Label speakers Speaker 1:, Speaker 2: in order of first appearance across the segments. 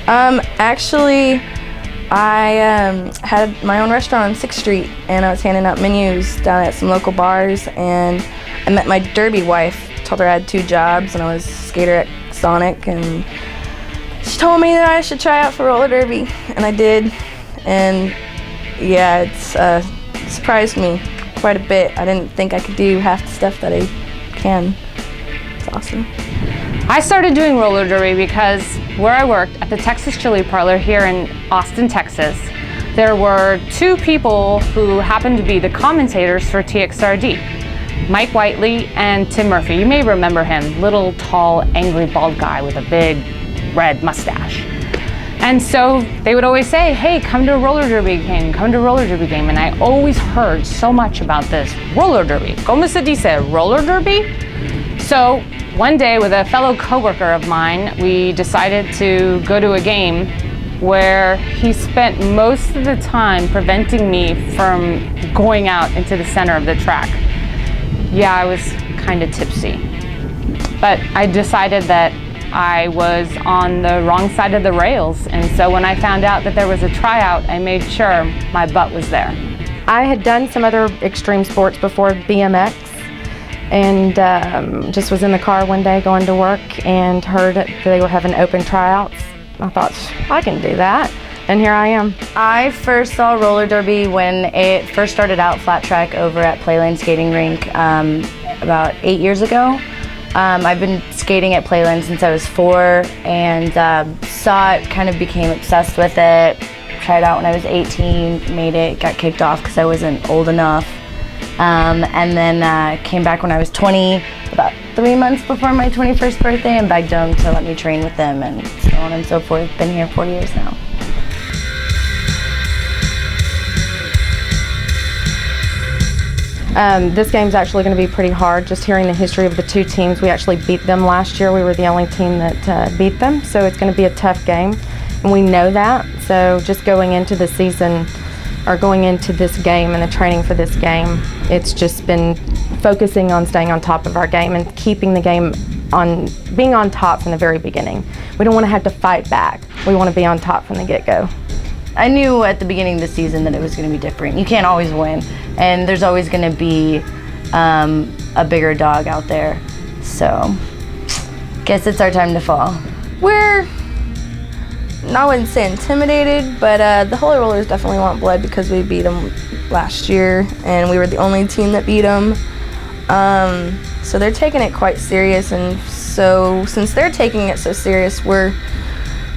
Speaker 1: Actually, I had my own restaurant on 6th Street, and I was handing out menus down at some local bars, and I met my derby wife. Told her I had 2 jobs, and I was a skater at Sonic, and she told me that I should try out for roller derby, and I did, and yeah, it's surprised me quite a bit. I didn't think I could do half the stuff that I can. It's awesome.
Speaker 2: I started doing roller derby because where I worked at the Texas Chili Parlor here in Austin, Texas, there were 2 people who happened to be the commentators for TXRD, Mike Whiteley and Tim Murphy. You may remember him, little, tall, angry, bald guy with a big red mustache. And so they would always say, hey, come to a roller derby game, come to a roller derby game. And I always heard so much about this roller derby. Como se dice, roller derby? So one day with a fellow coworker of mine, we decided to go to a game where he spent most of the time preventing me from going out into the center of the track. Yeah, I was kind of tipsy. But I decided that I was on the wrong side of the rails, and so when I found out that there was a tryout, I made sure my butt was there.
Speaker 3: I had done some other extreme sports before BMX, and just was in the car one day going to work and heard that they were having open tryouts. I thought, I can do that, and here I am.
Speaker 4: I first saw roller derby when it first started out flat track over at Playlane Skating Rink about 8 years ago. I've been skating at Playlane since I was 4, and saw it, kind of became obsessed with it. Tried out when I was 18, made it, got kicked off because I wasn't old enough. And then came back when I was 20, about 3 months before my 21st birthday, and begged them to let me train with them, and so on and so forth. Been here 4 years now.
Speaker 3: This game's actually going to be pretty hard. Just hearing the history of the 2 teams, we actually beat them last year. We were the only team that beat them, so it's going to be a tough game, and we know that. So just going into the season, or going into this game and the training for this game, it's just been focusing on staying on top of our game and keeping the game on, being on top from the very beginning. We don't want to have to fight back. We want to be on top from the get-go.
Speaker 4: I knew at the beginning of the season that it was going to be different. You can't always win, and there's always going to be a bigger dog out there. So, guess it's our time to fall.
Speaker 1: We're, I wouldn't say intimidated, but the Holy Rollers definitely want blood because we beat them last year, and we were the only team that beat them. So they're taking it quite serious, and so since they're taking it so serious, we're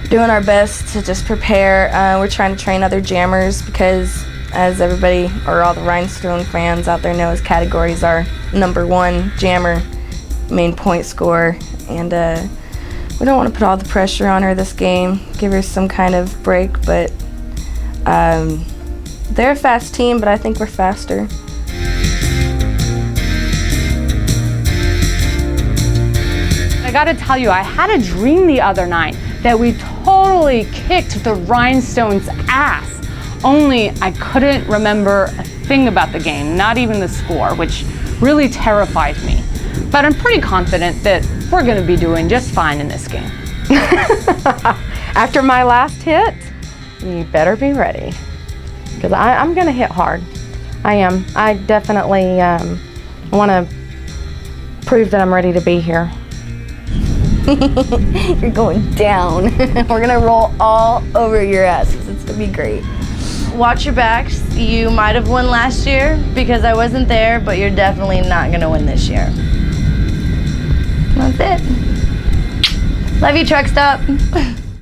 Speaker 1: doing our best to just prepare. We're trying to train other jammers because, as everybody or all the Rhinestone fans out there know, his categories are #1 jammer, main point scorer, and we don't want to put all the pressure on her this game, give her some kind of break, but they're a fast team, but I think we're faster.
Speaker 2: I gotta tell you, I had a dream the other night that we totally kicked the Rhinestones' ass. Only I couldn't remember a thing about the game, not even the score, which really terrified me. But I'm pretty confident that we're gonna be doing just fine in this game.
Speaker 3: After my last hit, you better be ready, because I'm gonna hit hard. I am. I definitely want to prove that I'm ready to be here.
Speaker 4: You're going down. We're gonna roll all over your asses. It's gonna be great. Watch your backs. You might have won last year because I wasn't there, but you're definitely not gonna win this year. That's it. Love you, Truckstop.